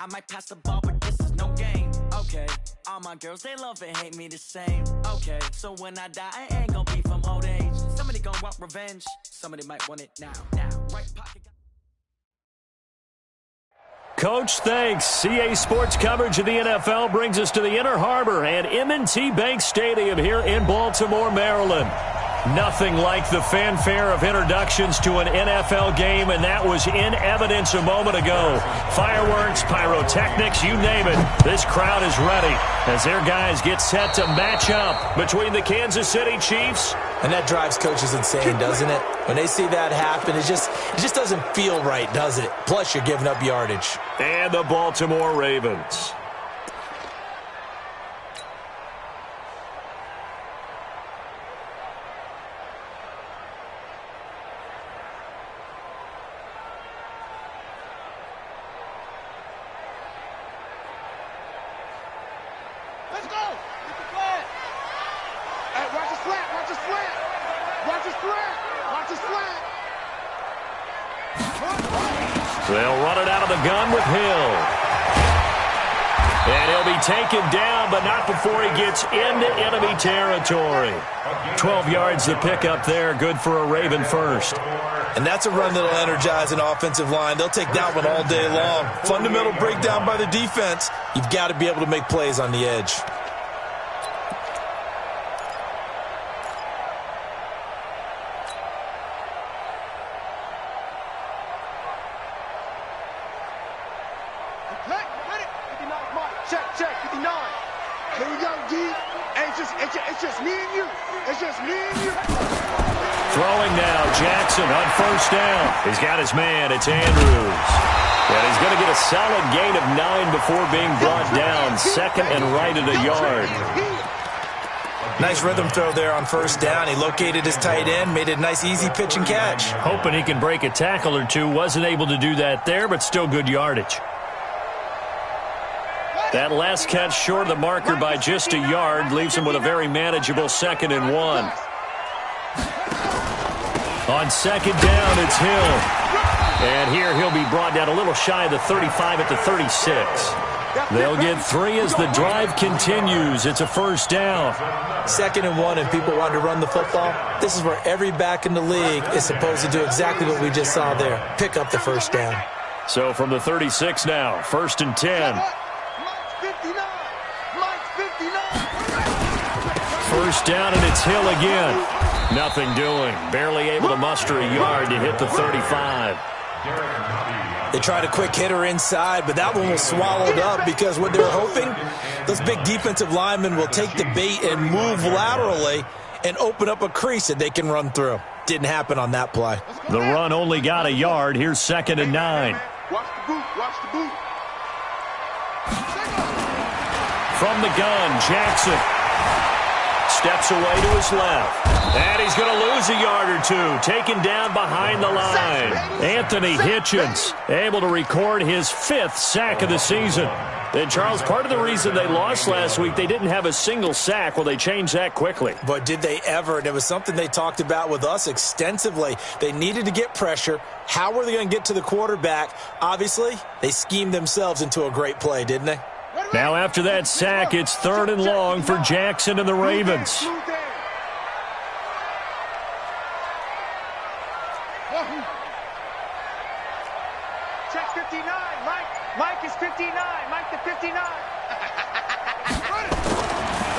I might pass the ball, but this is no game. Okay, all my girls, they love and hate me the same. Okay, so when I die, I ain't gonna be from old age. Somebody gonna want revenge, somebody might want it now. Right pocket. Coach, thanks. CA Sports coverage of the NFL brings us to the Inner Harbor and M&T Bank Stadium here in Baltimore, Maryland. Nothing like the fanfare of introductions to an NFL game, and that was in evidence a moment ago. Fireworks, pyrotechnics, you name it. This crowd is ready as their guys get set to match up between the Kansas City Chiefs. And that drives coaches insane, doesn't it? When they see that happen, it just doesn't feel right, does it? Plus, you're giving up yardage. And the Baltimore Ravens. They'll run it out of the gun with Hill. And he'll be taken down, but not before he gets into enemy territory. 12 yards to pick up there. Good for a Raven first. And that's a run that'll energize an offensive line. They'll take that one all day long. Fundamental breakdown by the defense. You've got to be able to make plays on the edge. Throwing now, Jackson on first down. He's got his man, it's Andrews. And he's going to get a solid gain of 9 before being brought down. Second and right at a yard. Nice rhythm throw there on first down. He located his tight end, made it a nice easy pitch and catch. Hoping he can break a tackle or two. Wasn't able to do that there, but still good yardage. That last catch short of the marker by just a yard leaves him with a very manageable 2nd and 1. On second down, it's Hill. And here he'll be brought down a little shy of the 35 at the 36. They'll get 3 as the drive continues. It's a first down. 2nd and 1 and people want to run the football. This is where every back in the league is supposed to do exactly what we just saw there. Pick up the first down. So from the 36 now, 1st and 10. First down, and it's Hill again. Nothing doing. Barely able to muster a yard to hit the 35. They tried a quick hitter inside, but that one was swallowed up because what they were hoping, those big defensive linemen will take the bait and move laterally and open up a crease that they can run through. Didn't happen on that play. The run only got a yard. Here's 2nd and 9. Watch the boot. Watch the boot. From the gun, Jackson steps away to his left. And he's going to lose a yard or two. Taken down behind the line. Anthony Hitchens able to record his 5th sack of the season. And, Charles, part of the reason they lost last week, they didn't have a single sack. Well, they changed that quickly. But did they ever? And it was something they talked about with us extensively. They needed to get pressure. How were they going to get to the quarterback? Obviously, they schemed themselves into a great play, didn't they? Now, after that sack, it's 3rd and long for Jackson and the Ravens. Check 59. Mike is 59. Mike the 59.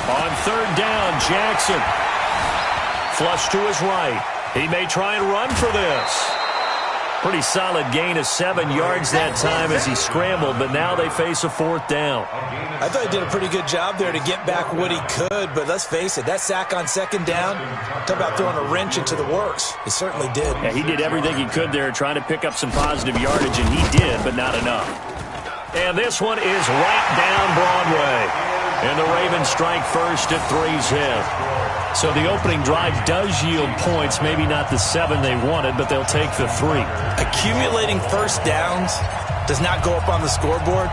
On 3rd down, Jackson. Flush to his right. He may try and run for this. Pretty solid gain of 7 yards that time as he scrambled, but now they face a 4th down. I thought he did a pretty good job there to get back what he could, but let's face it, that sack on 2nd down, talk about throwing a wrench into the works. He certainly did. Yeah, he did everything he could there trying to pick up some positive yardage, and he did, but not enough. And this one is right down Broadway. And the Ravens strike first at 3's hit. So the opening drive does yield points, maybe not the 7 they wanted, but they'll take the 3. Accumulating first downs does not go up on the scoreboard,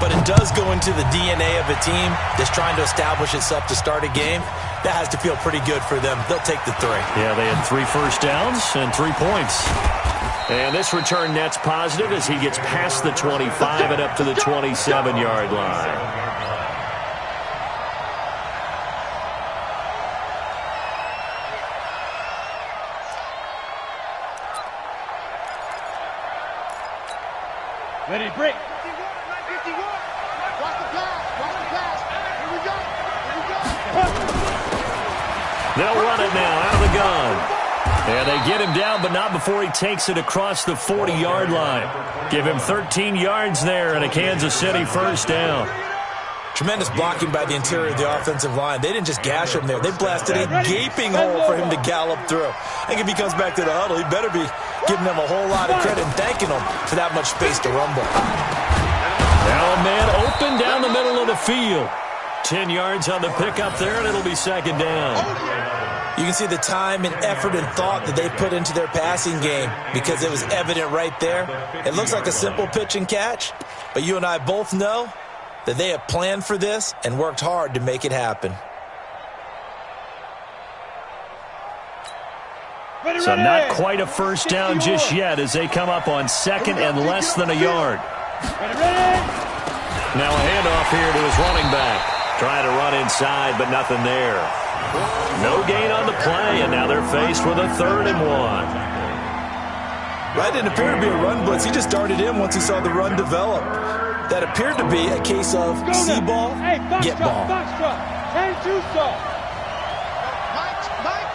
but it does go into the DNA of a team that's trying to establish itself to start a game. That has to feel pretty good for them. They'll take the 3. Yeah, they had 3 first downs and 3 points. And this return net's positive as he gets past the 25 and up to the 27-yard line. Ready, break. 51. Watch the pass. Watch the pass. Here we go. Here we go. They'll run it now out of the gun. And they get him down, but not before he takes it across the 40-yard line. Give him 13 yards there and a Kansas City first down. Tremendous blocking by the interior of the offensive line. They didn't just gash him there. They blasted a gaping hole for him to gallop through. I think if he comes back to the huddle, he better be giving them a whole lot of credit and thanking them for that much space to rumble. Now a man open down the middle of the field. 10 yards on the pickup there, and it'll be second down. You can see the time and effort and thought that they put into their passing game because it was evident right there. It looks like a simple pitch and catch, but you and I both know that they have planned for this and worked hard to make it happen. So not quite a first down just yet as they come up on second and less than a yard. Now a handoff here to his running back. Trying to run inside, but nothing there. No gain on the play, and now they're faced with a 3rd and 1. That didn't appear to be a run blitz. He just darted in once he saw the run develop. That appeared to be a case of see ball, get ball. Mike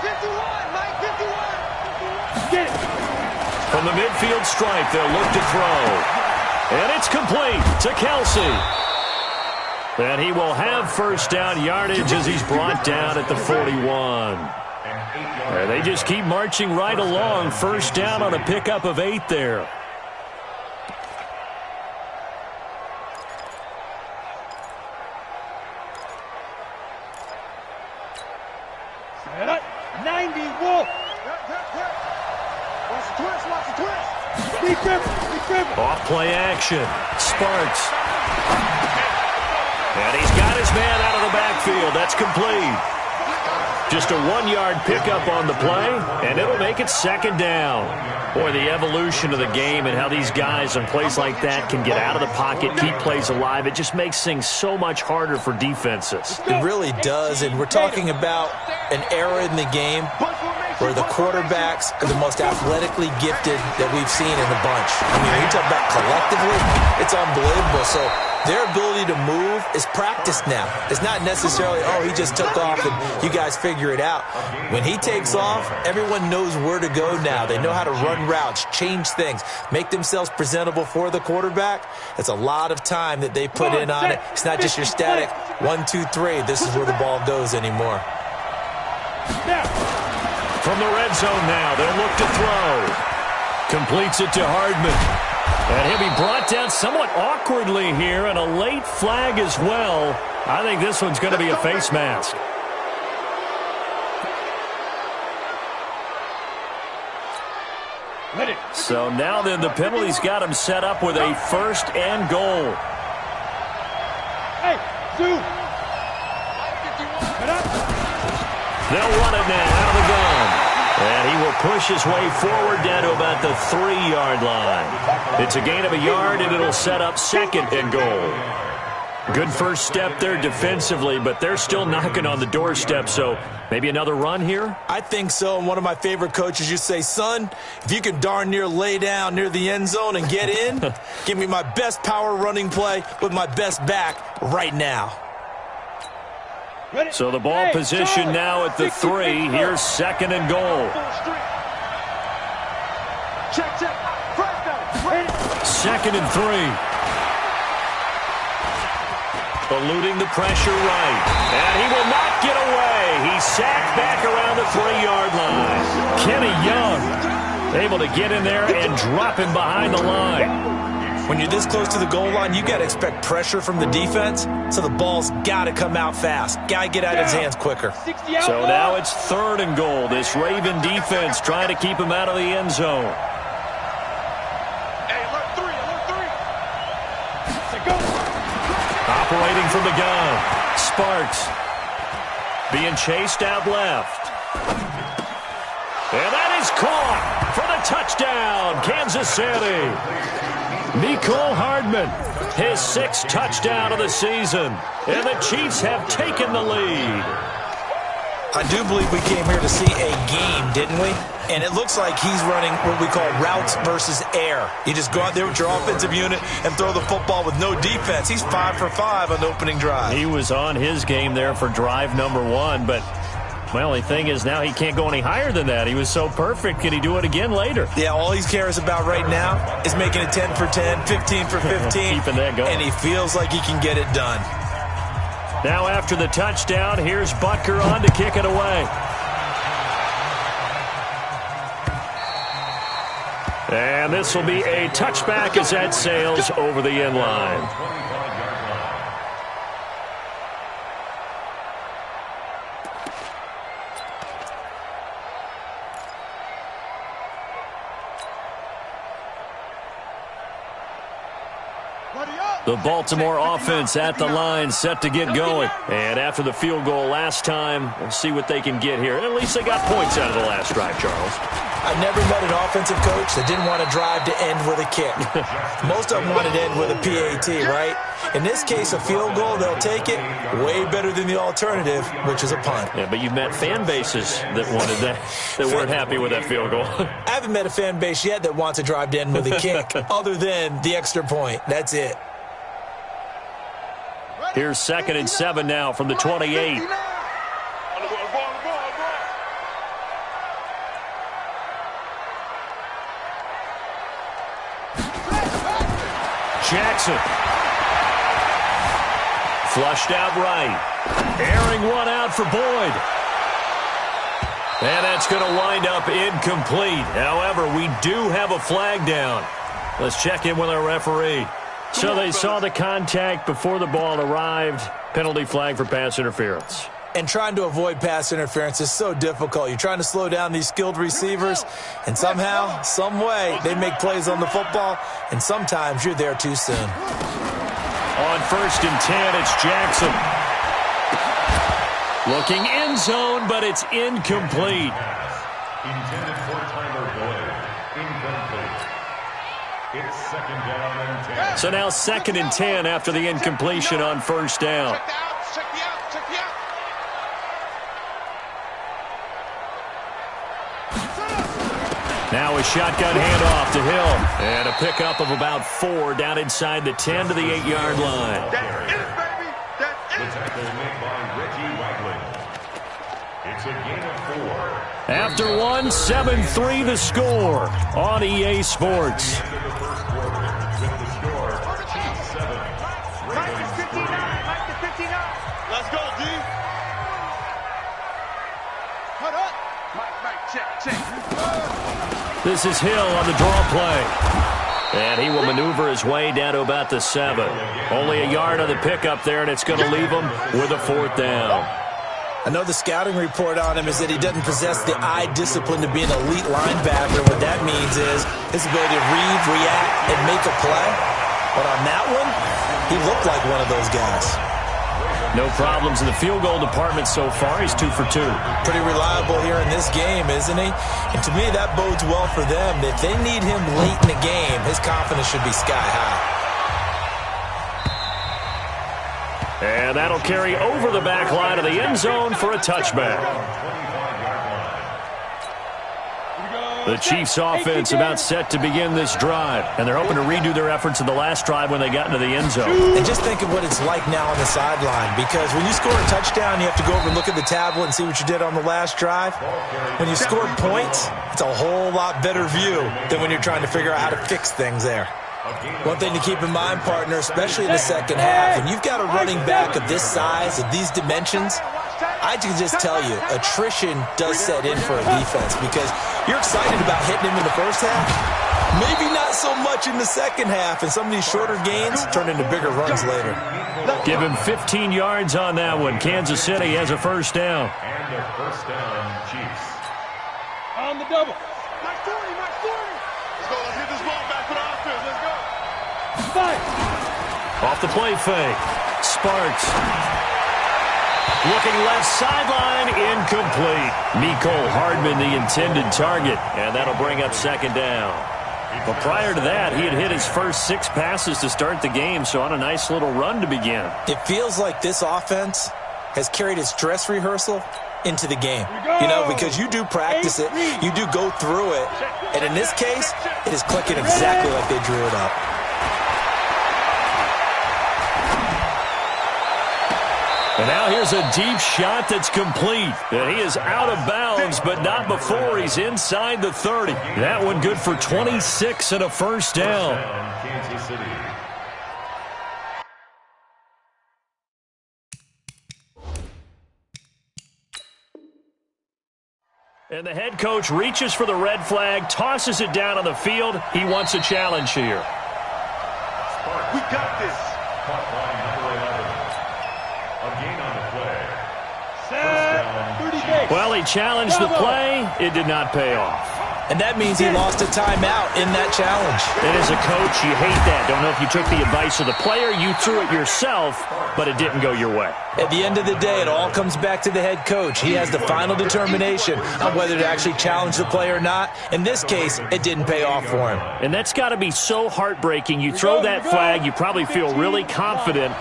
51. Mike 51. Get it. From the midfield stripe, they'll look to throw. And it's complete to Kelsey. And he will have first down yardage as he's brought down at the 41. And they just keep marching right along. First down on a pickup of 8 there. Set up. 90 Wolf. Watch the twist. Watch the twist. Be careful. Off play action. Sparks. And he's got his man out of the backfield. That's complete. Just a 1-yard pickup on the play, and it'll make it second down. Boy, the evolution of the game and how these guys on plays like that can get out of the pocket, keep plays alive, it just makes things so much harder for defenses. It really does, and we're talking about an era in the game where the quarterbacks are the most athletically gifted that we've seen in the bunch. I mean, when you talk about collectively, it's unbelievable. So their ability to move is practiced now. It's not necessarily, oh, he just took off and you guys figure it out. When he takes off, everyone knows where to go now. They know how to run routes, change things, make themselves presentable for the quarterback. That's a lot of time that they put in on it. It's not just your static 1, 2, 3. This is where the ball goes anymore. From the red zone now, they'll look to throw. Completes it to Hardman. And he'll be brought down somewhat awkwardly here, and a late flag as well. I think this one's going to be a face mask. So now then, the penalty's got him set up with a 1st and goal. Hey, Zoo. They'll run it now out of the gun. And he will push his way forward down to about the 3-yard line. It's a gain of a yard, and it'll set up 2nd and goal. Good first step there defensively, but they're still knocking on the doorstep, so maybe another run here? I think so, and one of my favorite coaches used to say, son, if you can darn near lay down near the end zone and get in, give me my best power running play with my best back right now. So the ball position now at the 3. Here's 2nd and goal. Check. 2nd and 3. Eluding the pressure right. And he will not get away. He's sacked back around the 3-yard line. Kenny Young able to get in there and drop him behind the line. When you're this close to the goal line, you got to expect pressure from the defense, so the ball's got to come out fast. Got to get out of his hands quicker. So now it's 3rd and goal. This Raven defense trying to keep him out of the end zone. Hey, alert 3. Operating from the gun. Sparks being chased out left. And that is caught for the touchdown, Kansas City. Mecole Hardman, his 6th touchdown of the season. And the Chiefs have taken the lead. I do believe we came here to see a game, didn't we? And it looks like he's running what we call routes versus air. You just go out there with your offensive unit and throw the football with no defense. He's 5 for 5 on the opening drive. He was on his game there for drive number 1, but well, the thing is now he can't go any higher than that. He was so perfect. Can he do it again later? Yeah, all he cares about right now is making it 10 for 10, 15 for 15. Keeping that going. And he feels like he can get it done. Now after the touchdown, here's Butker on to kick it away. And this will be a touchback as that sails over the end line. The Baltimore offense at the line, set to get going. And after the field goal last time, we'll see what they can get here. At least they got points out of the last drive, Charles. I've never met an offensive coach that didn't want to drive to end with a kick. Most of them wanted to end with a PAT, right? In this case, a field goal, they'll take it. Way better than the alternative, which is a punt. Yeah, but you've met fan bases that wanted that, that weren't happy with that field goal. I haven't met a fan base yet that wants to drive to end with a kick, other than the extra point. That's it. Here's 2nd and 7 now from the 28. Jackson. Flushed out right. Airing one out for Boyd. And that's going to wind up incomplete. However, we do have a flag down. Let's check in with our referee. So they saw the contact before the ball arrived. Penalty flag for pass interference. And trying to avoid pass interference is so difficult. You're trying to slow down these skilled receivers, and somehow, some way, they make plays on the football, and sometimes you're there too soon. On 1st and 10, it's Jackson. Looking end zone, but it's incomplete. Intended for Tyler Boyd. Incomplete. It's 2nd down and 10. So now 2nd and 10 after the incompletion on 1st down. Check me out. Now a shotgun handoff to Hill. And a pickup of about 4 down inside the 10 to the 8-yard line. That's it, baby. That's The it. tackle made by Reggie Wagler. It's a gain of 4. After one, 7-3 the score on EA Sports. Into the first quarter with the score, Chiefs 7. Mike to 59. Mike to 59. Let's go, D. Cut up. Mike, check. This is Hill on the draw play. And he will maneuver his way down to about the 7. Only a yard on the pickup there, and it's going to leave him with a 4th down. I know the scouting report on him is that he doesn't possess the eye discipline to be an elite linebacker. What that means is his ability to read, react, and make a play. But on that one, he looked like one of those guys. No problems in the field goal department so far. He's 2 for 2. Pretty reliable here in this game, isn't he? And to me, that bodes well for them. If they need him late in the game, his confidence should be sky high. And that'll carry over the back line of the end zone for a touchback. The Chiefs offense about set to begin this drive, and they're hoping to redo their efforts in the last drive when they got into the end zone. And just think of what it's like now on the sideline, because when you score a touchdown, you have to go over and look at the tablet and see what you did on the last drive. When you scored points, it's a whole lot better view than when you're trying to figure out how to fix things there. One thing to keep in mind, partner, especially in the second half, when you've got a running back of this size, of these dimensions, I can just tell you, attrition does set in for a defense, because you're excited about hitting him in the first half, maybe not so much in the second half, and some of these shorter gains turn into bigger runs later. Give him 15 yards on that one. Kansas City has a 1st down. And a 1st down, Chiefs. On the double. Mike 40. Let's go. Let's get this ball back for the offense. Let's go. Off the play fake. Sparks. Looking left sideline, incomplete. Mecole Hardman, the intended target, and that'll bring up second down. But prior to that, he had hit his first 6 passes to start the game, so on a nice little run to begin. It feels like this offense has carried its dress rehearsal into the game. You know, because you do practice it, you do go through it, and in this case, it is clicking exactly like they drew it up. And now here's a deep shot that's complete. And he is out of bounds, but not before he's inside the 30. That one good for 26 and a first down. Kansas City. And the head coach reaches for the red flag, tosses it down on the field. He wants a challenge here. We got this. Caught line number 11. A gain on the play. First down. Well, he challenged the play. It did not pay off. And that means he lost a timeout in that challenge. And as a coach, you hate that. Don't know if you took the advice of the player. You threw it yourself, but it didn't go your way. At the end of the day, it all comes back to the head coach. He has the final determination on whether to actually challenge the play or not. In this case, it didn't pay off for him. And that's got to be so heartbreaking. You throw that flag, you probably feel really confident,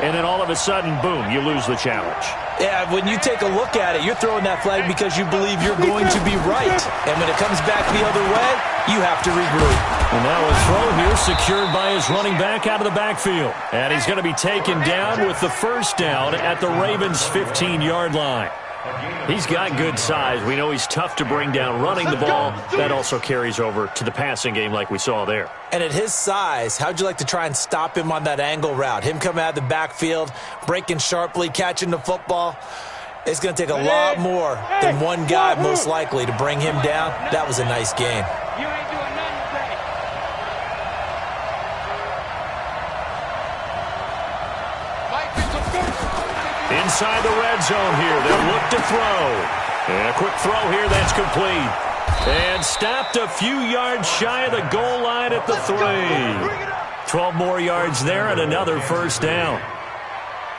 and then all of a sudden, boom, you lose the challenge. Yeah, when you take a look at it, you're throwing that flag because you believe you're going to be right. And when it comes back the other way, you have to regroup. And now a throw here secured by his running back out of the backfield. And he's going to be taken down with the first down at the Ravens' 15-yard line. He's got good size. We know he's tough to bring down running the ball. That also carries over to the passing game like we saw there. And at his size, how'd you like to try and stop him on that angle route? Him coming out of the backfield, breaking sharply, catching the football. It's going to take a lot more than one guy, most likely, to bring him down. That was a nice game. You ain't doing nothing today. Inside the red zone here, they'll look to throw. And a quick throw here, that's complete. And stopped a few yards shy of the goal line at the 3. 12 more yards there and another first down.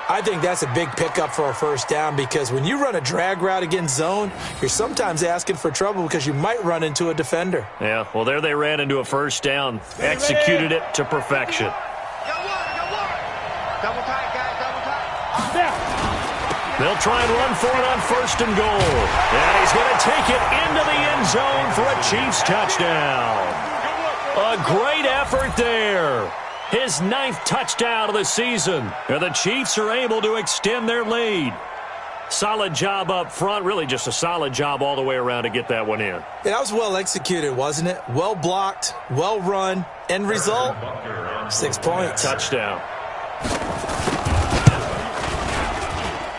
I think that's a big pickup for a first down because when you run a drag route against zone, you're sometimes asking for trouble because you might run into a defender. Yeah, well, there they ran into a first down, executed it to perfection. Double tight, guys, double tight. They'll try and run for it on first and goal. And he's going to take it into the end zone for a Chiefs touchdown. A great effort there. His 9th touchdown of the season. And the Chiefs are able to extend their lead. Solid job up front. Really just a solid job all the way around to get that one in. Yeah, that was well executed, wasn't it? Well blocked, well run. End result, 6 points. Touchdown.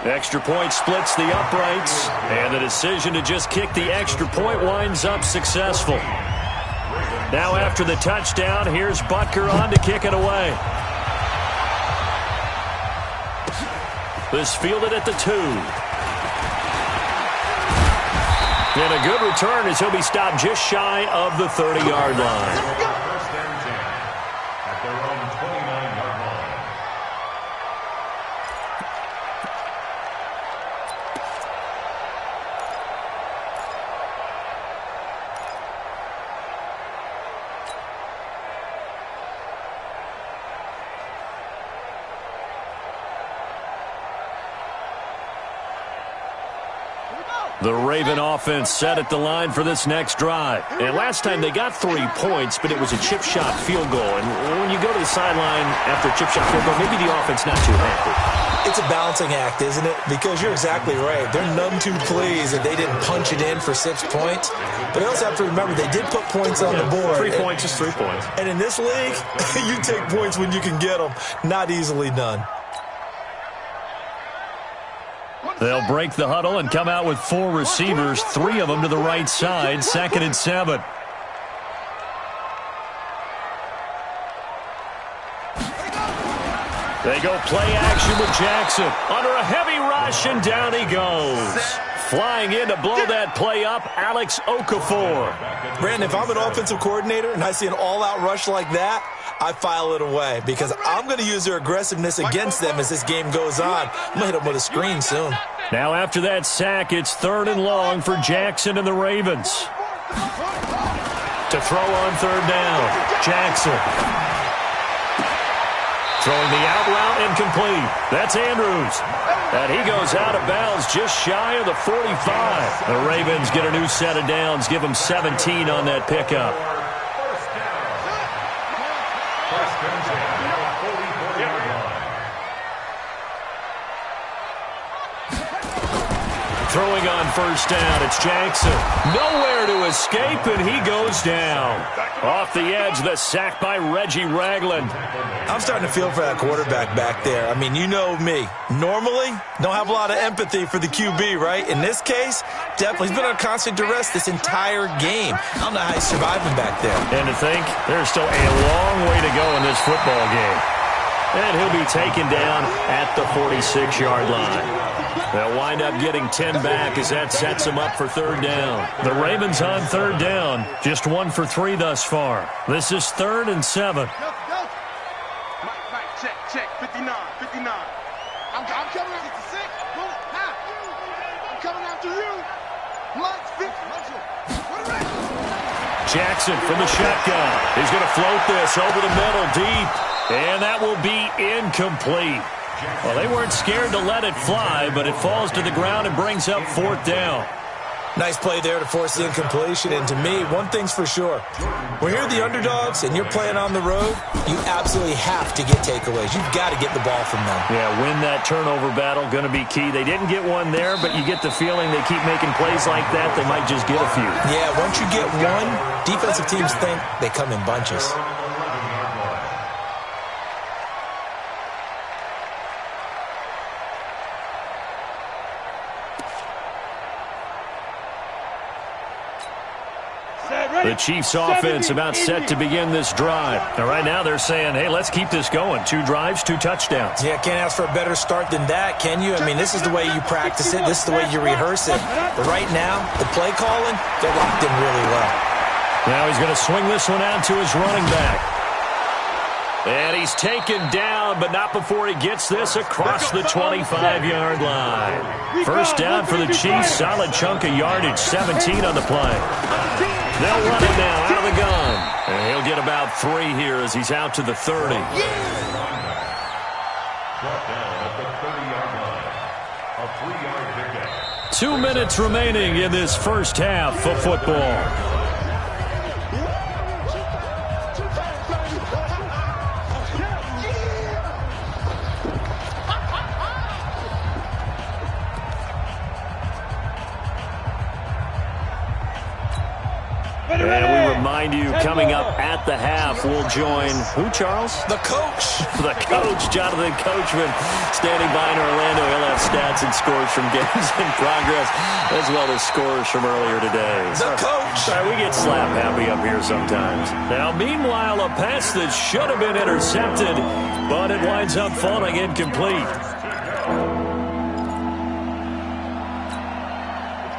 Extra point splits the uprights. And the decision to just kick the extra point winds up successful. Now after the touchdown, here's Butker on to kick it away. This fielded at the 2. And a good return as he'll be stopped just shy of the 30-yard line. First and 10 at their own 29-yard line. The Raven offense set at the line for this next drive. And last time they got 3 points, but it was a chip shot field goal. And when you go to the sideline after a chip shot field goal, maybe the offense not too happy. It's a balancing act, isn't it? Because you're exactly right. They're none too pleased that they didn't punch it in for 6 points. But I also have to remember they did put points on the board. 3 points is 3 points. And in this league, you take points when you can get them. Not easily done. They'll break the huddle and come out with 4 receivers, 3 of them to the right side, 2nd and 7. They go play action with Jackson. Under a heavy rush, and down he goes. Flying in to blow that play up, Alex Okafor. Brandon, if I'm an offensive coordinator and I see an all-out rush like that, I file it away because I'm going to use their aggressiveness against them as this game goes on. I'm going to hit them with a screen soon. Now after that sack, it's 3rd and long for Jackson and the Ravens. To throw on 3rd down, Jackson. Throwing the out route incomplete. That's Andrews. And he goes out of bounds just shy of the 45. The Ravens get a new set of downs, give them 17 on that pickup. Throwing on 1st down, it's Jackson. Nowhere to escape, and he goes down. Off the edge, the sack by Reggie Ragland. I'm starting to feel for that quarterback back there. I mean, you know me. Normally, don't have a lot of empathy for the QB, right? In this case, definitely. He's been on constant duress this entire game. I don't know how he's surviving back there. And to think, there's still a long way to go in this football game. And he'll be taken down at the 46-yard line. They'll wind up getting 10 back as that sets them up for 3rd down. The Ravens on 3rd down, just 1 for 3 thus far. This is 3rd and 7. Mike, check, 59. I'm coming after 6. I'm coming after you. Jackson from the shotgun. He's going to float this over the middle deep. And that will be incomplete. Well, they weren't scared to let it fly, but it falls to the ground and brings up 4th down. Nice play there to force the incompletion. And to me, one thing's for sure. When you're the underdogs and you're playing on the road, you absolutely have to get takeaways. You've got to get the ball from them. Yeah, win that turnover battle, going to be key. They didn't get one there, but you get the feeling they keep making plays like that, they might just get a few. Yeah, once you get one, defensive teams think they come in bunches. The Chiefs offense about set to begin this drive. Now, right now they're saying, hey, let's keep this going. 2 drives, 2 touchdowns. Yeah, can't ask for a better start than that, can you? I mean, this is the way you practice it. This is the way you rehearse it. But right now, the play calling, they're locked in really well. Now he's going to swing this one out to his running back. And he's taken down, but not before he gets this across the 25-yard line. 1st down for the Chiefs. Solid chunk of yardage, 17 on the play. They'll run it now out of the gun. And he'll get about 3 here as he's out to the 30. Brought down at the 30-yard line. A 3-yard pickup. 2 minutes remaining in this first half of football. And we remind you, coming up at the half, we'll join who, Charles? The coach. The coach, Jonathan Coachman, standing by in Orlando. He'll have stats and scores from games in progress, as well as scores from earlier today. The coach. Sorry, we get slap happy up here sometimes. Now, meanwhile, a pass that should have been intercepted, but it winds up falling incomplete.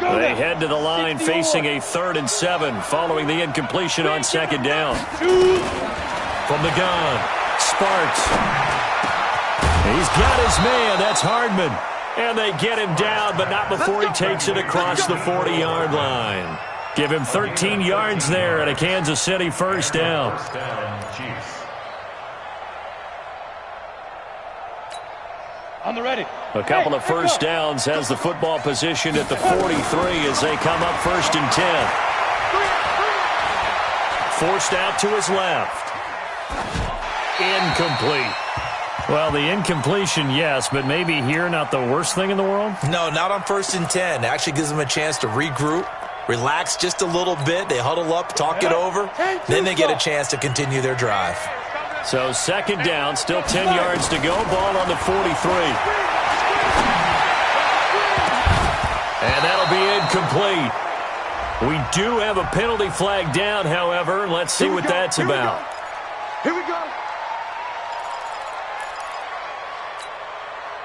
They head to the line facing a 3rd and 7 following the incompletion on 2nd down. From the gun, Sparks. He's got his man. That's Hardman. And they get him down, but not before he takes it across the 40-yard line. Give him 13 yards there and a Kansas City 1st down. On the ready. A couple of 1st downs has the football positioned at the 43 as they come up 1st and 10. Forced out to his left. Incomplete. Well, the incompletion, yes, but maybe here not the worst thing in the world? No, not on 1st and 10. It actually gives them a chance to regroup, relax just a little bit. They huddle up, talk it over. Then they get a chance to continue their drive. So 2nd down, still 10 yards to go. Ball on the 43. And that'll be incomplete. We do have a penalty flag down, however. Let's see what that's about. Here we go.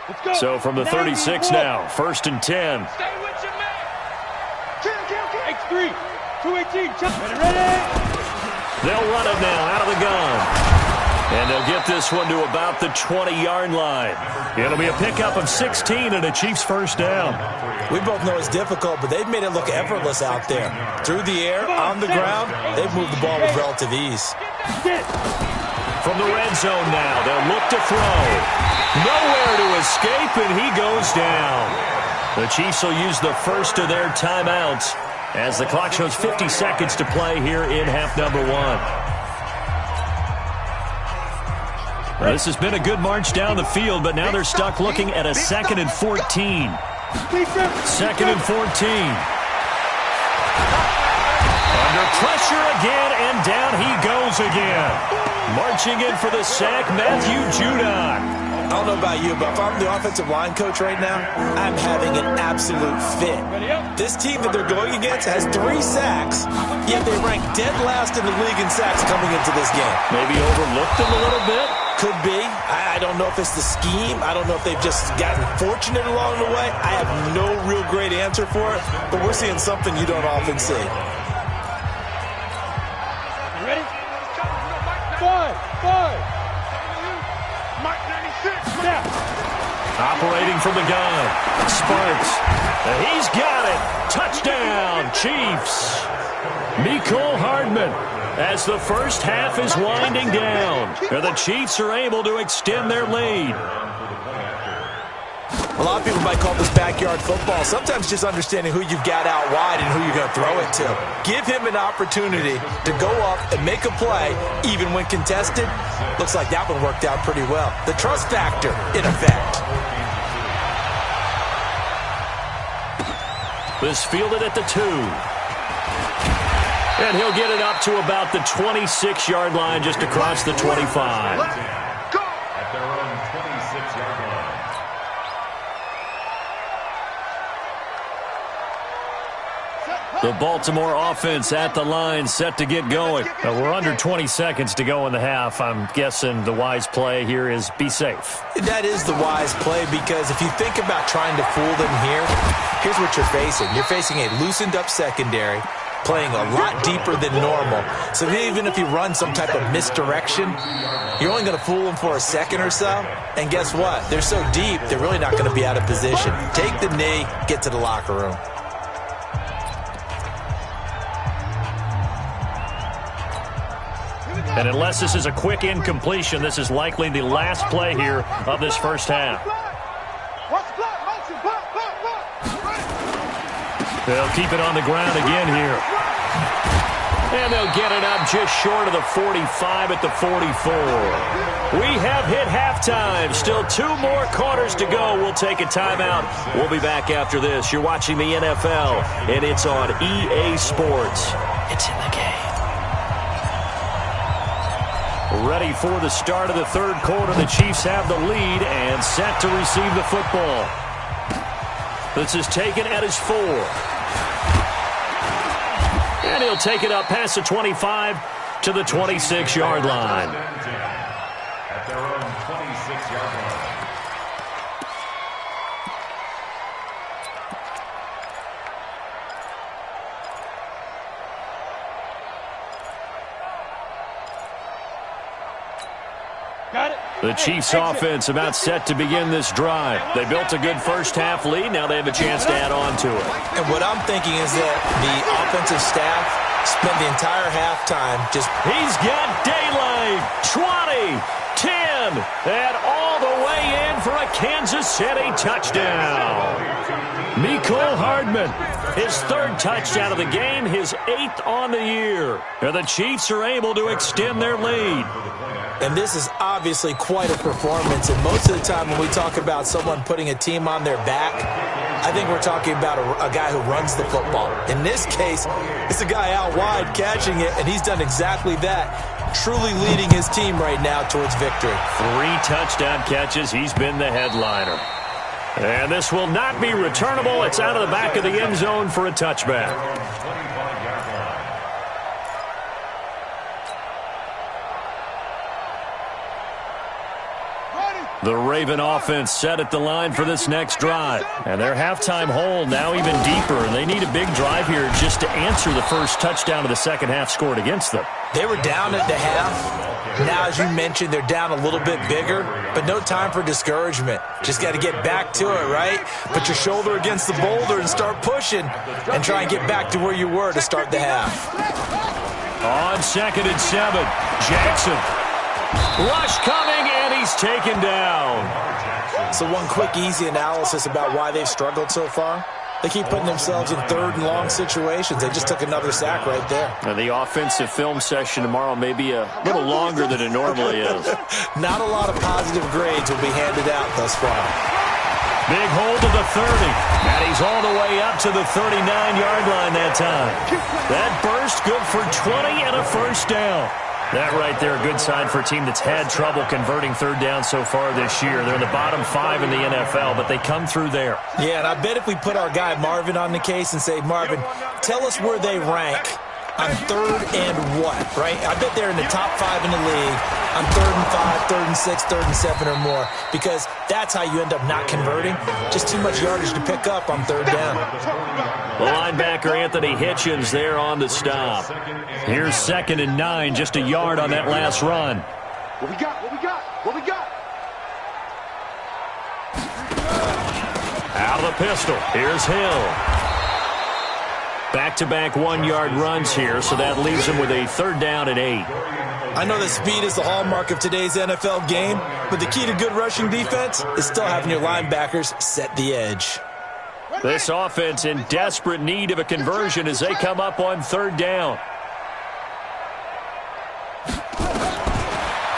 Let's go. So from the 36 now, 1st and 10. Stay with your man. X3, 218, ready. They'll run it now out of the gun. And they'll get this one to about the 20-yard line. It'll be a pickup of 16 and a Chiefs first down. We both know it's difficult, but they've made it look effortless out there. Through the air, on the ground, they've moved the ball with relative ease. From the red zone now, they'll look to throw. Nowhere to escape, and he goes down. The Chiefs will use the first of their timeouts as the clock shows 50 seconds to play here in half number 1. Well, this has been a good march down the field, but now they're stuck looking at a 2nd and 14. 2nd and 14. Under pressure again, and down he goes again. Marching in for the sack, Matthew Judon. I don't know about you, but if I'm the offensive line coach right now, I'm having an absolute fit. This team that they're going against has 3 sacks, yet they rank dead last in the league in sacks coming into this game. Maybe overlooked them a little bit? Could be. I don't know if it's the scheme. I don't know if they've just gotten fortunate along the way. I have no real great answer for it, but we're seeing something you don't often see. You ready? 5. Mike 96. Operating from the gun. Sparks. He's got it. Touchdown, Chiefs. Mecole Hardman. As the first half is winding down, the Chiefs are able to extend their lead. A lot of people might call this backyard football. Sometimes just understanding who you've got out wide and who you're going to throw it to. Give him an opportunity to go up and make a play, even when contested. Looks like that one worked out pretty well. The trust factor, in effect. This fielded at the 2. And he'll get it up to about the 26-yard line, just across the 25. At their own 26-yard line. The Baltimore offense at the line, set to get going. We're under 20 seconds to go in the half. I'm guessing the wise play here is be safe. That is the wise play, because if you think about trying to fool them here, here's what you're facing. You're facing a loosened-up secondary, playing a lot deeper than normal. So even if you run some type of misdirection, you're only going to fool them for a second or so. And guess what? They're so deep, they're really not going to be out of position. Take the knee, get to the locker room. And unless this is a quick incompletion, this is likely the last play here of this first half. They'll keep it on the ground again here. And they'll get it up just short of the 45 at the 44. We have hit halftime. Still 2 more quarters to go. We'll take a timeout. We'll be back after this. You're watching the NFL, and it's on EA Sports. It's in the game. Ready for the start of the third quarter. The Chiefs have the lead and set to receive the football. This is taken at his 4. And he'll take it up past the 25 to the 26-yard line. At their own 26-yard line. The Chiefs offense about set to begin this drive. They built a good first half lead. Now they have a chance to add on to it. And what I'm thinking is that the offensive staff spent the entire halftime just... He's got daylight. 20, 10, and all the way in for a Kansas City touchdown. Mecole Hardman, his 3rd touchdown of the game, his 8th on the year. And the Chiefs are able to extend their lead. And this is obviously quite a performance. And most of the time when we talk about someone putting a team on their back, I think we're talking about a guy who runs the football. In this case, it's a guy out wide catching it, and he's done exactly that, truly leading his team right now towards victory. 3 touchdown catches. He's been the headliner. And this will not be returnable. It's out of the back of the end zone for a touchback. The Raven offense set at the line for this next drive. And their halftime hole now even deeper. And they need a big drive here just to answer the first touchdown of the second half scored against them. They were down at the half. Now, as you mentioned, they're down a little bit bigger, but no time for discouragement. Just got to get back to it, right? Put your shoulder against the boulder and start pushing and try and get back to where you were to start the half. On 2nd and 7, Jackson. Rush coming, and he's taken down. So one quick, easy analysis about why they've struggled so far. They keep putting themselves in 3rd and long situations. They just took another sack right there. Now, the offensive film session tomorrow may be a little longer than it normally is. Not a lot of positive grades will be handed out thus far. Big hold to the 30. And he's all the way up to the 39-yard line that time. That burst good for 20 and a first down. That right there, a good sign for a team that's had trouble converting 3rd down so far this year. They're in the bottom 5 in the NFL, but they come through there. Yeah, and I bet if we put our guy Marvin on the case and say, Marvin, tell us where they rank on 3rd and what, right? I bet they're in the top 5 in the league on 3rd and 5, 3rd and 6, 3rd and 7 or more, because that's how you end up not converting. Just too much yardage to pick up on 3rd down. The linebacker Anthony Hitchens there on the stop. Here's 2nd and 9, just a yard on that last run. What we got? What we got? What we got? Out of the pistol. Here's Hill. Back-to-back 1-yard runs here, so that leaves him with a 3rd down and 8. I know that speed is the hallmark of today's NFL game, but the key to good rushing defense is still having your linebackers set the edge. This offense in desperate need of a conversion as they come up on 3rd down.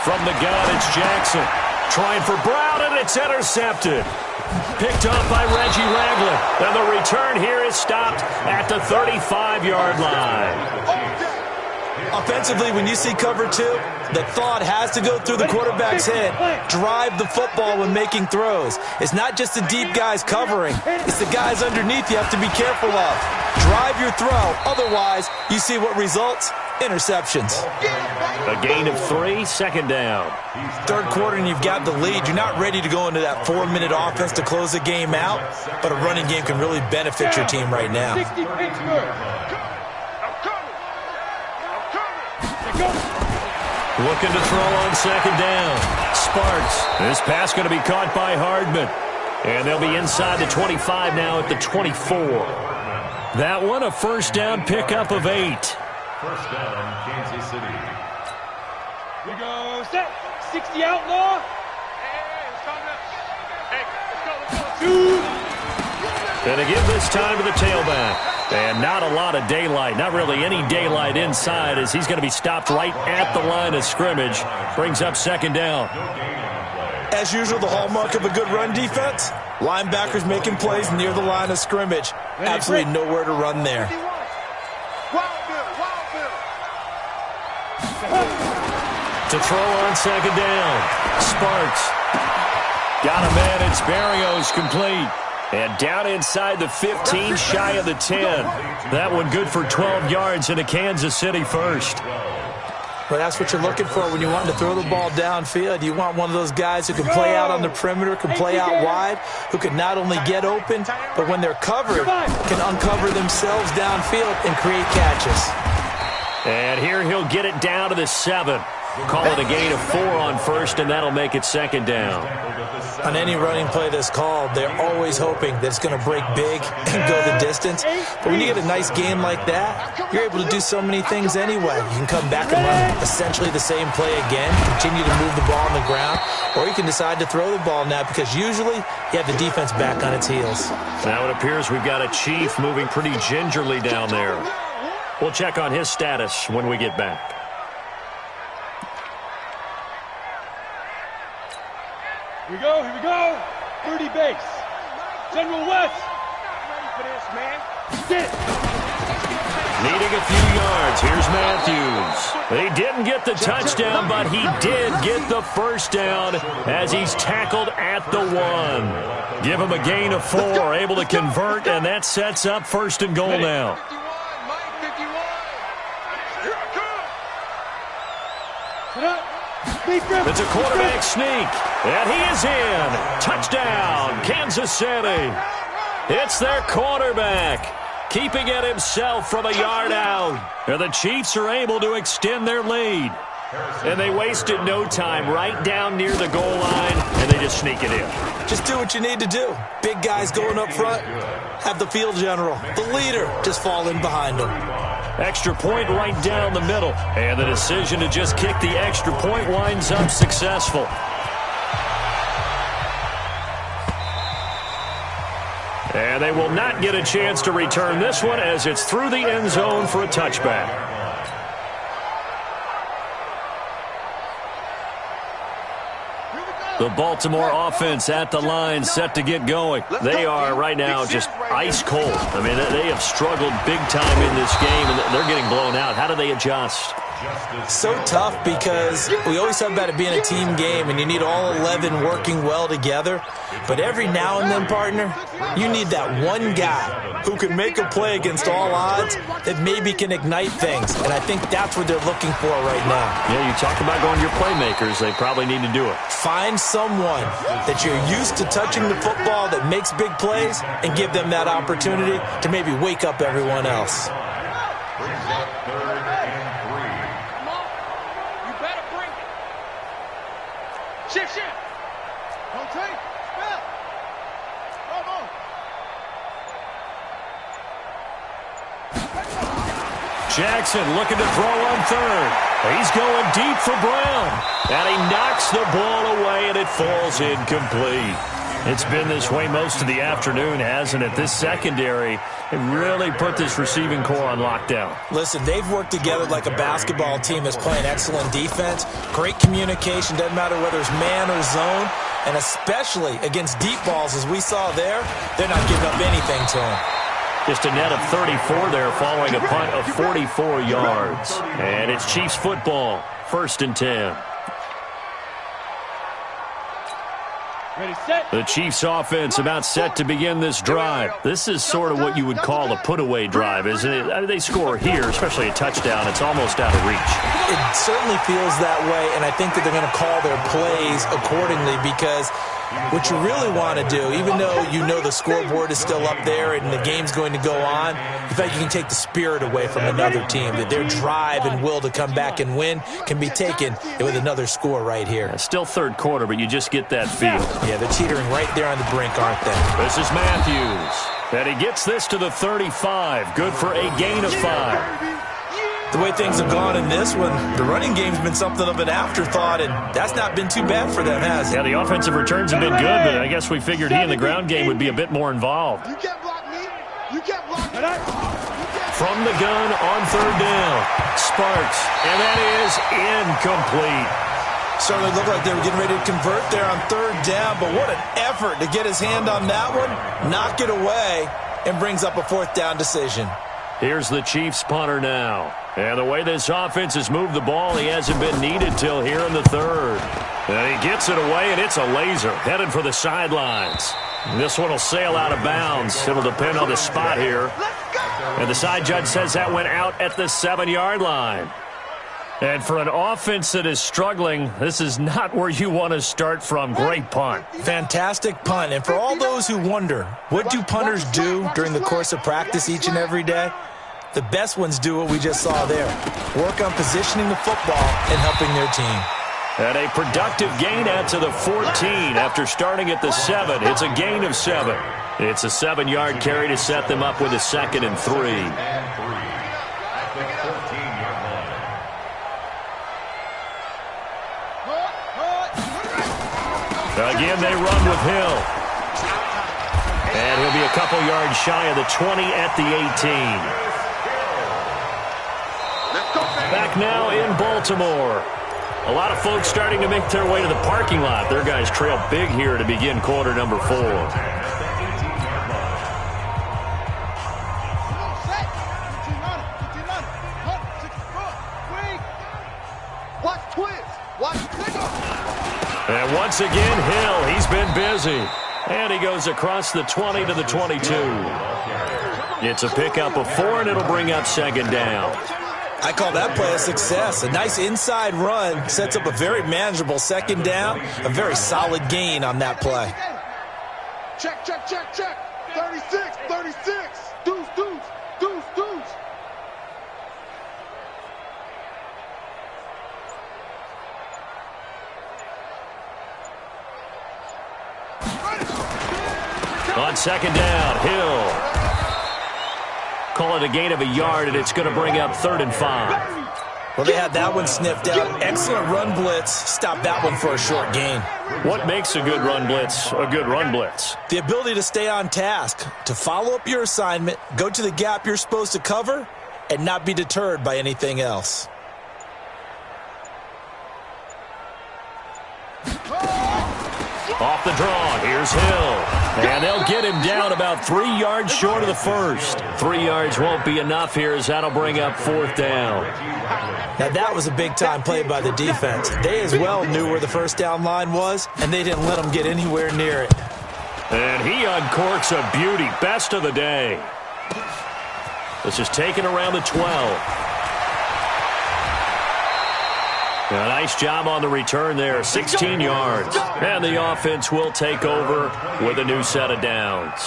From the gun, it's Jackson. Trying for Brown, and it's intercepted. Picked off by Reggie Ragland. And the return here is stopped at the 35-yard line. Offensively, when you see cover 2, the thought has to go through the quarterback's head. Drive the football when making throws. It's not just the deep guys covering. It's the guys underneath you have to be careful of. Drive your throw. Otherwise, you see what results? Interceptions. A gain of 3, 2nd down. 3rd quarter and you've got the lead. You're not ready to go into that 4-minute offense to close the game out, but a running game can really benefit your team right now. Looking to throw on 2nd down. Sparks. This pass going to be caught by Hardman. And they'll be inside the 25 now at the 24. That one a 1st down pickup of 8. 1st down, Kansas City. We go set. 60 outlaw. And to give this time to the tailback. And not a lot of daylight, not really any daylight inside as he's going to be stopped right at the line of scrimmage. Brings up 2nd down. As usual, the hallmark of a good run defense, linebackers making plays near the line of scrimmage. Absolutely nowhere to run there. To throw on 2nd down. Sparks. Got to manage. Barrios complete. And down inside the 15, shy of the 10. That one good for 12 yards into Kansas City 1st. Well, that's what you're looking for when you want to throw the ball downfield. You want one of those guys who can play out on the perimeter, can play out wide, who can not only get open, but when they're covered, can uncover themselves downfield and create catches. And here he'll get it down to the 7. Call it a gain of 4 on 1st, and that'll make it 2nd down. On any running play that's called, they're always hoping that it's going to break big and go the distance. But when you get a nice game like that, you're able to do so many things anyway. You can come back and run essentially the same play again, continue to move the ball on the ground, or you can decide to throw the ball now because usually you have the defense back on its heels. Now it appears we've got a Chief moving pretty gingerly down there. We'll check on his status when we get back. Here we go. 30 base. General West. Ready for this, man. Sit. Needing a few yards. Here's Matthews. He didn't get the touchdown, but he did get the 1st down as he's tackled at the 1. Give him a gain of 4, able to convert, and that sets up 1st and goal now. 51, Mike 51. Here I come. Sit up. It's a quarterback sneak, and he is in. Touchdown, Kansas City. It's their quarterback, keeping it himself from a yard out. And the Chiefs are able to extend their lead. And they wasted no time right down near the goal line, and they just sneak it in. Just do what you need to do. Big guys going up front, have the field general, the leader, just fall in behind them. Extra point right down the middle. And the decision to just kick the extra point winds up successful. And they will not get a chance to return this one as it's through the end zone for a touchback. The Baltimore offense at the line, set to get going. They are right now just ice cold. I mean, they have struggled big time in this game, and they're getting blown out. How do they adjust? So tough because we always talk about it being a team game, and you need all 11 working well together. But every now and then, partner, you need that one guy who can make a play against all odds that maybe can ignite things. And I think that's what they're looking for right now. Yeah, you talk about going to your playmakers. They probably need to do it. Find someone that you're used to touching the football that makes big plays and give them that opportunity to maybe wake up everyone else. Brings up 3rd and 3. Come on. You better bring it. Shift. Don't take. Spell. Come on. Jackson looking to throw on 3rd. He's going deep for Brown. And he knocks the ball away, and it falls incomplete. It's been this way most of the afternoon, hasn't it? This secondary, it really put this receiving core on lockdown. Listen, they've worked together like a basketball team that's playing excellent defense. Great communication, doesn't matter whether it's man or zone. And especially against deep balls, as we saw there, they're not giving up anything to them. Just a net of 34 there following a punt of 44 yards. And it's Chiefs football, 1st and 10. Ready, set. The Chiefs offense about set to begin this drive. This is sort of what you would call a put-away drive, isn't it? I mean, they score here, especially a touchdown. It's almost out of reach. It certainly feels that way, and I think that they're going to call their plays accordingly because what you really want to do, even though you know the scoreboard is still up there and the game's going to go on, in fact, you can take the spirit away from another team, that their drive and will to come back and win can be taken with another score right here. Still 3rd quarter, but you just get that feel. Yeah, they're teetering right there on the brink, aren't they? This is Matthews. And he gets this to the 35. Good for a gain of 5. The way things have gone in this one, the running game's been something of an afterthought, and that's not been too bad for them, has it? Yeah, the offensive returns have been good, but I guess we figured he in the ground game would be a bit more involved. You can't block me. You can't block me. From the gun on 3rd down. Sparks, and that is incomplete. Certainly looked like they were getting ready to convert there on 3rd down, but what an effort to get his hand on that one, knock it away, and brings up a 4th down decision. Here's the Chiefs punter now. And the way this offense has moved the ball, he hasn't been needed till here in the 3rd. And he gets it away, and it's a laser headed for the sidelines. This one will sail out of bounds. It'll depend on the spot here. And the side judge says that went out at the 7-yard line. And for an offense that is struggling, this is not where you want to start from. Great punt. Fantastic punt. And for all those who wonder, what do punters do during the course of practice each and every day? The best ones do what we just saw there. Work on positioning the football and helping their team. And a productive gain out to the 14 after starting at the 7. It's a gain of 7. It's a 7-yard carry to set them up with a 2nd and 3. Again, they run with Hill. And he'll be a couple yards shy of the 20 at the 18. Back now in Baltimore. A lot of folks starting to make their way to the parking lot. Their guys trail big here to begin quarter number 4. And once again, Hill, he's been busy. And he goes across the 20 to the 22. It's a pickup of 4, and it'll bring up 2nd down. I call that play a success. A nice inside run sets up a very manageable second down, a very solid gain on that play. Check, check, check, check. 36, 36. Deuce, deuce, deuce, deuce. On second down, Hill. Call it a gain of a yard, and it's going to bring up 3rd and 5. Well, they had that one sniffed out. Excellent run blitz. Stop that one for a short gain. What makes a good run blitz a good run blitz? The ability to stay on task, to follow up your assignment, go to the gap you're supposed to cover, and not be deterred by anything else. Off the draw, here's Hill. And they'll get him down about 3 yards short of the first. 3 yards won't be enough here as that'll bring up 4th down. Now that was a big-time play by the defense. They as well knew where the first down line was, and they didn't let them get anywhere near it. And he uncorks a beauty. Best of the day. This is taken around the 12. A nice job on the return there, 16 yards. And the offense will take over with a new set of downs.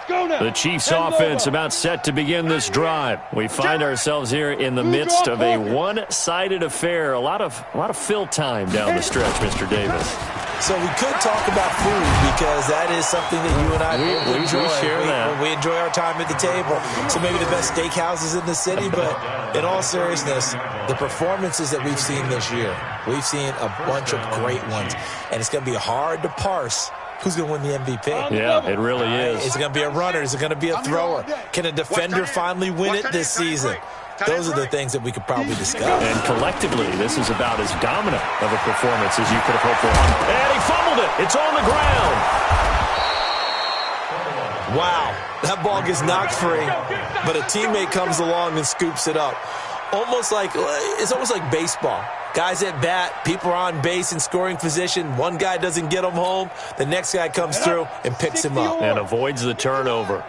The Chiefs offense about set to begin this drive. We find ourselves here in the midst of a one-sided affair. A lot of fill time down the stretch, Mr. Davis. So we could talk about food because that is something that you and I enjoy. We share that. We enjoy our time at the table. So maybe the best steakhouses in the city, but in all seriousness, the performances that we've seen this year, we've seen a bunch of great ones, and it's going to be hard to parse who's going to win the MVP. Yeah, it really is. Is it going to be a runner? Is it going to be a thrower? Can a defender finally win it this season? Those are the things that we could probably discuss. And collectively, this is about as dominant of a performance as you could have hoped for. And he fumbled it. It's on the ground. Wow. That ball gets knocked free, but a teammate comes along and scoops it up. It's almost like baseball. Guys at bat, people are on base in scoring position. One guy doesn't get him home. The next guy comes through and picks him up. And avoids the turnover.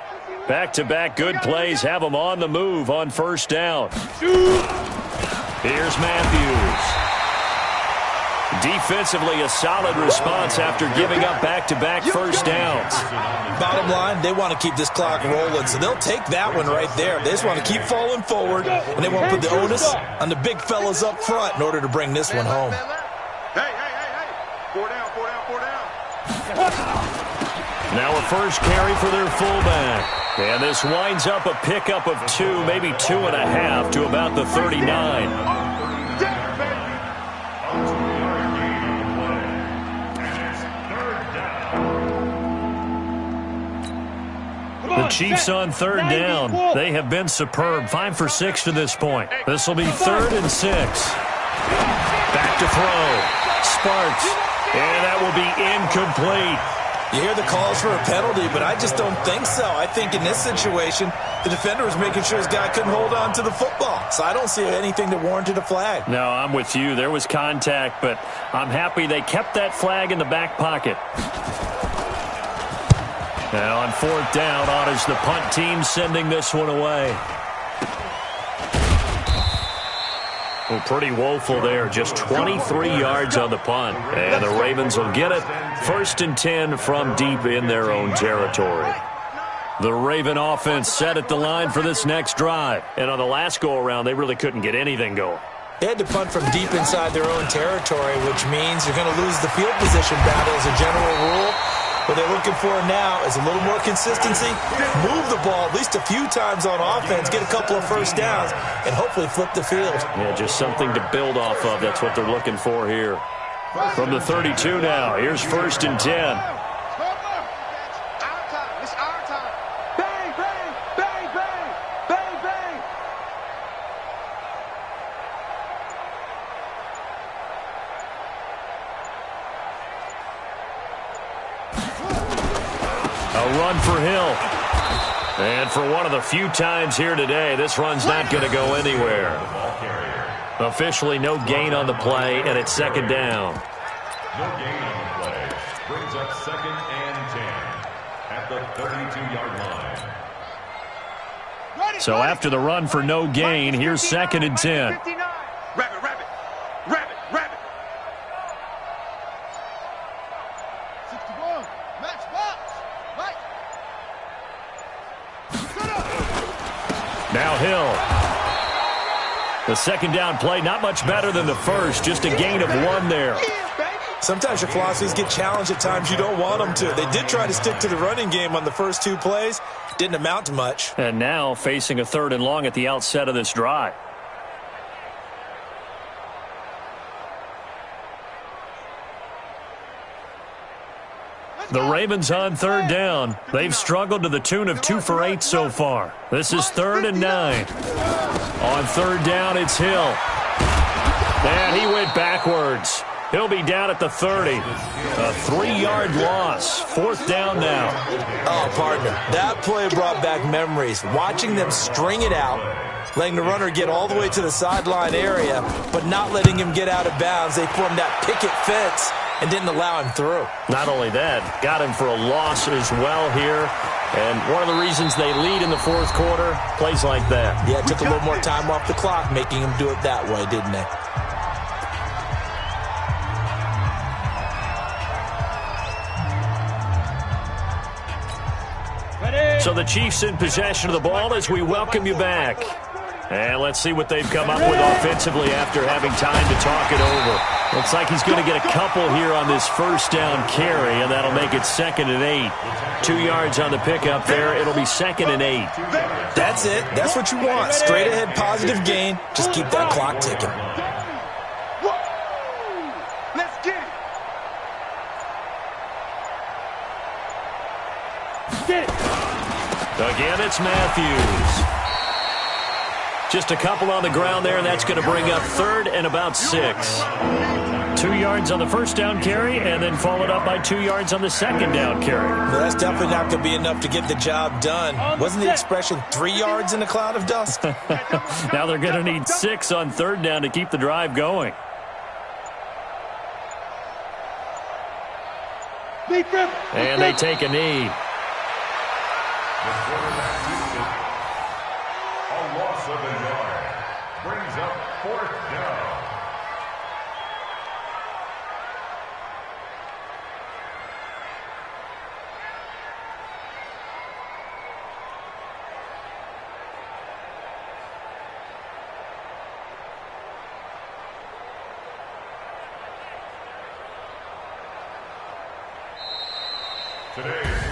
Back-to-back good plays have them on the move on first down. Here's Matthews. Defensively, a solid response after giving up back-to-back first downs. Bottom line, they want to keep this clock rolling, so they'll take that one right there. They just want to keep falling forward, and they want to put the onus on the big fellas up front in order to bring this one home. Hey. 4 down, 4 down, 4 down. Now a first carry for their fullback. And this winds up a pickup of 2, maybe 2.5 to about the 39. The Chiefs on third down. They have been superb. 5 for 6 to this point. This will be 3rd and 6. Back to throw. Sparks. And that will be incomplete. You hear the calls for a penalty, but I just don't think so. I think in this situation, the defender was making sure his guy couldn't hold on to the football. So I don't see anything that warranted a flag. No, I'm with you. There was contact, but I'm happy they kept that flag in the back pocket. Now on 4th down, honors the punt team, sending this one away. Well, pretty woeful there. Just 23 yards on the punt. And the Ravens will get it. 1st and 10 from deep in their own territory. The Raven offense set at the line for this next drive. And on the last go-around, they really couldn't get anything going. They had to punt from deep inside their own territory, which means you're going to lose the field position battle as a general rule. What they're looking for now is a little more consistency, move the ball at least a few times on offense, get a couple of first downs, and hopefully flip the field. Yeah, just something to build off of. That's what they're looking for here. From the 32 now, here's 1st and 10. It's our time. Bang, bang, bang, bang, bang, bang. A run for Hill. And for one of the few times here today, this run's not going to go anywhere. Officially no gain on the play, and it's 2nd down. No gain on the play. Brings up 2nd and 10. at the 32-yard line. So after the run for no gain, here's 2nd and 10. Rabbit, rabbit, rabbit, rabbit. 61, match box, right. Now Hill. The second down play, not much better than the first, just a gain of 1 there. Sometimes your philosophies get challenged at times you don't want them to. They did try to stick to the running game on the first 2 plays. Didn't amount to much. And now facing a 3rd and long at the outset of this drive. The Ravens on 3rd down. They've struggled to the tune of 2 for 8 so far. This is 3rd and 9. On 3rd down, it's Hill. And he went backwards. He'll be down at the 30. A 3-yard loss. 4th down now. Oh, partner, that play brought back memories. Watching them string it out, letting the runner get all the way to the sideline area, but not letting him get out of bounds. They formed that picket fence and didn't allow him through. Not only that, got him for a loss as well here. And one of the reasons they lead in the 4th quarter, plays like that. Yeah, it took a little more time off the clock, making him do it that way, didn't they? So the Chiefs in possession of the ball as we welcome you back. And let's see what they've come up with offensively after having time to talk it over. Looks like he's going to get a couple here on this 1st down carry, and that'll make it 2nd and 8. 2 yards on the pickup there. It'll be 2nd and 8. That's it. That's what you want. Straight ahead, positive gain. Just keep that clock ticking. Let's get it. Get it. Again, it's Matthews. Just a couple on the ground there, and that's going to bring up 3rd and about 6. 2 yards on the 1st down carry, and then followed up by 2 yards on the 2nd down carry. Well, that's definitely not going to be enough to get the job done. Wasn't the expression 3 yards in a cloud of dust? Now they're going to need 6 on 3rd down to keep the drive going. And they take a knee. The quarterback keeps it. A loss of a yard. Brings up 4th down.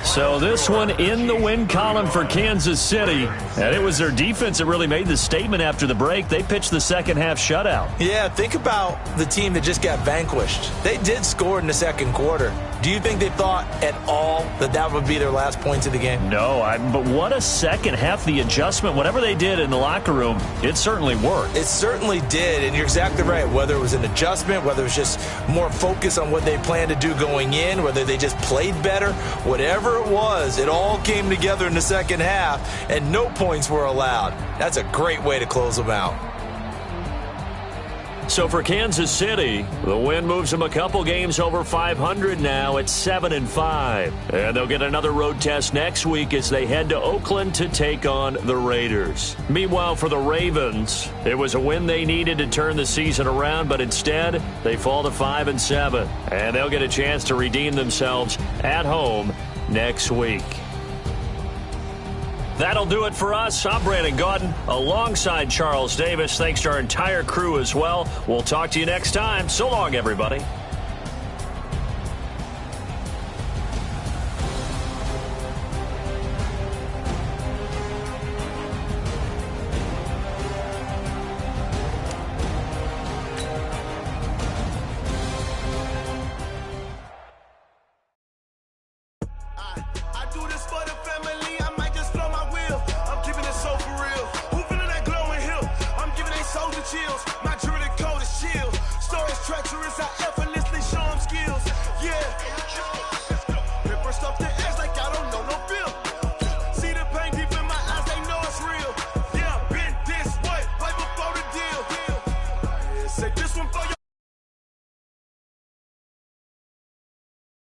So this one in the win column for Kansas City. And it was their defense that really made the statement after the break. They pitched the second half shutout. Yeah, think about the team that just got vanquished. They did score in the 2nd quarter. Do you think they thought at all that that would be their last points of the game? No, but what a second half. The adjustment, whatever they did in the locker room, it certainly worked. It certainly did, and you're exactly right. Whether it was an adjustment, whether it was just more focus on what they planned to do going in, whether they just played better, whatever it was, it all came together in the second half, and no points were allowed. That's a great way to close them out. So for Kansas City, the win moves them a couple games over 500 now at 7-5. And they'll get another road test next week as they head to Oakland to take on the Raiders. Meanwhile, for the Ravens, it was a win they needed to turn the season around, but instead they fall to 5-7. And they'll get a chance to redeem themselves at home next week. That'll do it for us. I'm Brandon Gaudin alongside Charles Davis. Thanks to our entire crew as well. We'll talk to you next time. So long, everybody. Say this one for you.